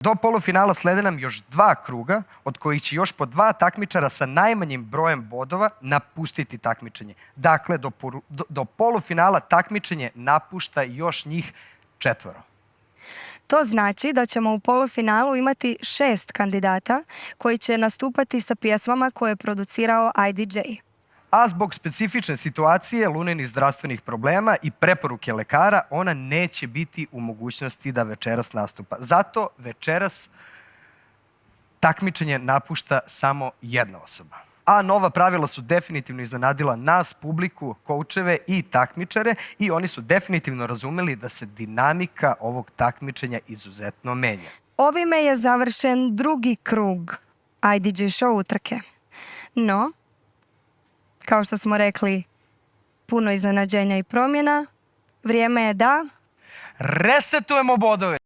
Do polufinala slede nam još 2 kruga, od kojih će još po 2 takmičara sa najmanjim brojem bodova napustiti takmičenje. Dakle, do polufinala takmičenje napušta još njih 4. To znači da ćemo u polufinalu imati 6 kandidata koji će nastupati sa pjesmama koje je producirao IDJ. A zbog specifične situacije, Lunenih zdravstvenih problema i preporuke lekara, ona neće biti u mogućnosti da večeras nastupa. Zato večeras takmičenje napušta samo jedna osoba. A nova pravila su definitivno iznenadila nas, publiku, koučeve i takmičare i oni su definitivno razumeli da se dinamika ovog takmičenja izuzetno menja. Ovime je završen 2. krug IDJ show utrke. No, kao što smo rekli, puno iznenađenja i promjena. Vrijeme je da Resetujemo bodove!